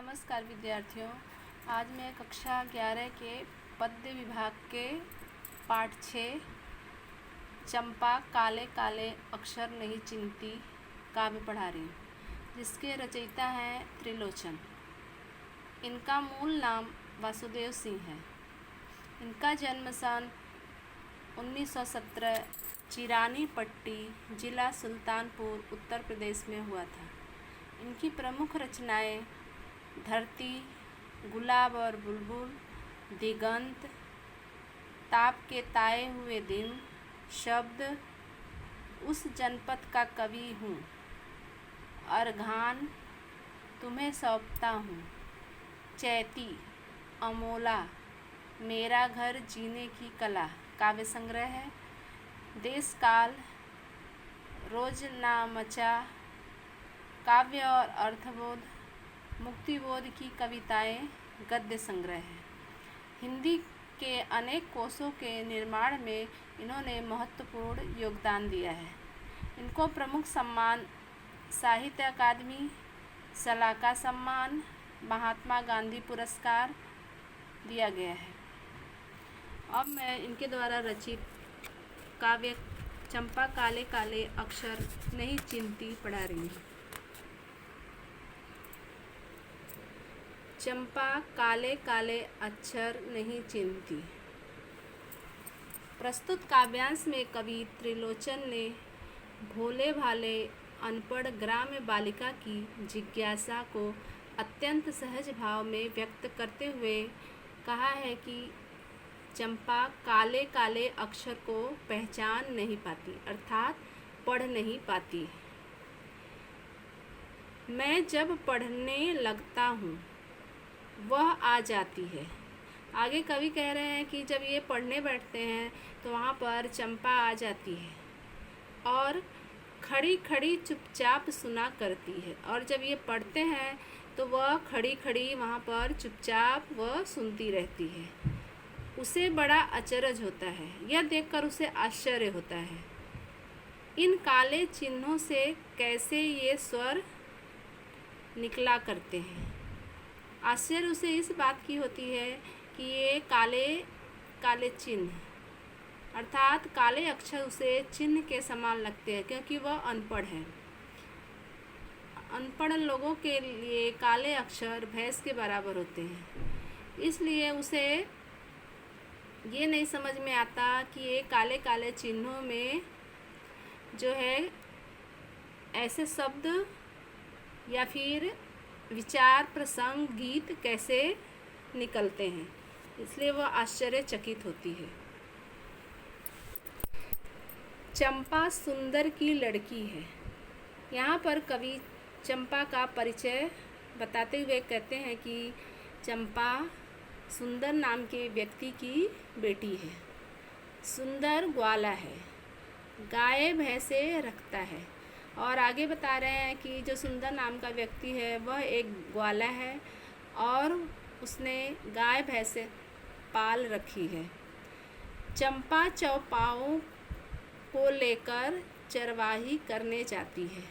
नमस्कार विद्यार्थियों। आज मैं कक्षा 11 के पद्य विभाग के पाठ 6 चंपा काले काले अक्षर नहीं चिन्हती काव्य पढ़ा रही हूँ, जिसके रचयिता हैं त्रिलोचन। इनका मूल नाम वासुदेव सिंह है। इनका जन्म सन 1917 चिरानी पट्टी जिला सुल्तानपुर उत्तर प्रदेश में हुआ था। इनकी प्रमुख रचनाएं धरती, गुलाब और बुलबुल, दिगंत, ताप के ताए हुए दिन, शब्द, उस जनपद का कवि हूँ, अर्घान, तुम्हें सौंपता हूँ, चैती, अमोला, मेरा घर जीने की कला काव्य संग्रह है, देश काल, रोज ना मचा, काव्य और अर्थबोध, मुक्तिबोध की कविताएं गद्य संग्रह है। हिंदी के अनेक कोशों के निर्माण में इन्होंने महत्वपूर्ण योगदान दिया है। इनको प्रमुख सम्मान साहित्य अकादमी, सलाका सम्मान, महात्मा गांधी पुरस्कार दिया गया है। अब मैं इनके द्वारा रचित काव्य चंपा काले काले अक्षर नहीं चिन्हती पढ़ा रही हूँ। चंपा काले काले अक्षर नहीं चिन्हती। प्रस्तुत काव्यांश में कवि त्रिलोचन ने भोले भाले अनपढ़ ग्राम्य बालिका की जिज्ञासा को अत्यंत सहज भाव में व्यक्त करते हुए कहा है कि चंपा काले काले अक्षर को पहचान नहीं पाती, अर्थात पढ़ नहीं पाती। मैं जब पढ़ने लगता हूँ वह आ जाती है। आगे कवि कह रहे हैं कि जब ये पढ़ने बैठते हैं तो वहाँ पर चंपा आ जाती है और खड़ी खड़ी चुपचाप सुना करती है, और जब ये पढ़ते हैं तो वह खड़ी खड़ी वहाँ पर चुपचाप वह सुनती रहती है। उसे बड़ा अचरज होता है, यह देखकर उसे आश्चर्य होता है। इन काले चिन्हों से कैसे ये स्वर निकला करते हैं। आश्चर्य उसे इस बात की होती है कि ये काले काले चिन्ह, अर्थात काले अक्षर उसे चिन्ह के समान लगते हैं, क्योंकि वह अनपढ़ है। अनपढ़ लोगों के लिए काले अक्षर भैंस के बराबर होते हैं, इसलिए उसे ये नहीं समझ में आता कि ये काले काले चिन्हों में जो है ऐसे शब्द या फिर विचार, प्रसंग, गीत कैसे निकलते हैं, इसलिए वह आश्चर्यचकित होती है। चंपा सुंदर की लड़की है। यहाँ पर कवि चंपा का परिचय बताते हुए कहते हैं कि चंपा सुंदर नाम के व्यक्ति की बेटी है। सुंदर ग्वाला है, गाय भैंसे रखता है। और आगे बता रहे हैं कि जो सुंदर नाम का व्यक्ति है वह एक ग्वाला है और उसने गाय भैंसे पाल रखी है। चंपा चौपाओं को लेकर चरवाही करने जाती है।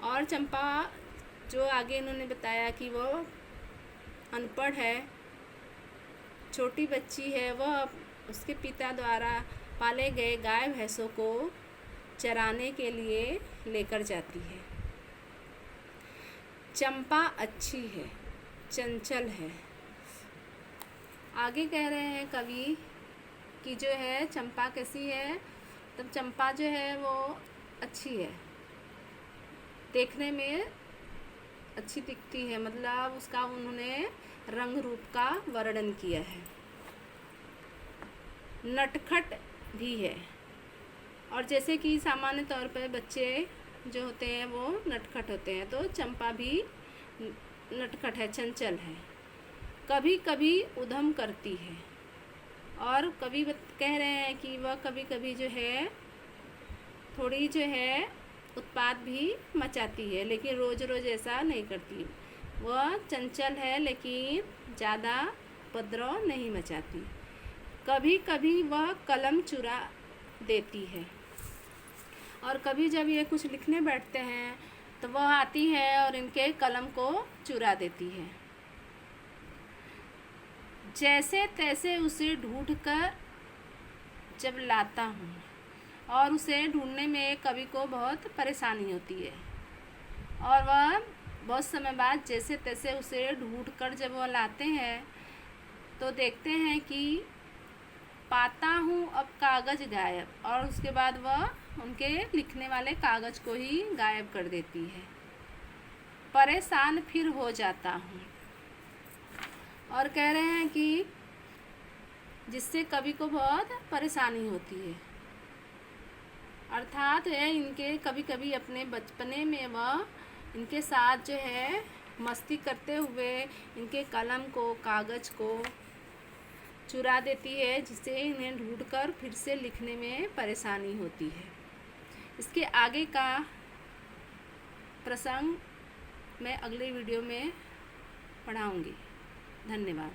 और चंपा जो आगे इन्होंने बताया कि वह अनपढ़ है, छोटी बच्ची है, वह उसके पिता द्वारा पाले गए गाय भैंसों को चराने के लिए लेकर जाती है। चंपा अच्छी है, चंचल है। आगे कह रहे हैं कवि कि जो है चंपा कैसी है, तब चंपा जो है वो अच्छी है, देखने में अच्छी दिखती है, मतलब उसका उन्होंने रंग रूप का वर्णन किया है। नटखट भी है, और जैसे कि सामान्य तौर पर बच्चे जो होते हैं वो नटखट होते हैं, तो चंपा भी नटखट है, चंचल है। कभी कभी उधम करती है, और कभी कह रहे हैं कि वह कभी कभी जो है थोड़ी जो है उत्पात भी मचाती है, लेकिन रोज़ रोज़ ऐसा नहीं करती। वह चंचल है लेकिन ज़्यादा उपद्रव नहीं मचाती। कभी कभी वह कलम चुरा देती है, और कभी जब ये कुछ लिखने बैठते हैं तो वह आती है और इनके कलम को चुरा देती है। जैसे तैसे उसे ढूंढकर जब लाता हूँ, और उसे ढूंढने में कवि को बहुत परेशानी होती है, और वह बहुत समय बाद जैसे तैसे उसे ढूंढकर जब वह लाते हैं तो देखते हैं कि पाता हूँ अब कागज़ गायब, और उसके बाद वह उनके लिखने वाले कागज़ को ही गायब कर देती है। परेशान फिर हो जाता हूँ, और कह रहे हैं कि जिससे कवि को बहुत परेशानी होती है, अर्थात है इनके कभी कभी अपने बचपने में वह इनके साथ जो है मस्ती करते हुए इनके कलम को, कागज़ को चुरा देती है, जिससे इन्हें ढूंढकर फिर से लिखने में परेशानी होती है। इसके आगे का प्रसंग मैं अगले वीडियो में पढ़ाऊँगी। धन्यवाद।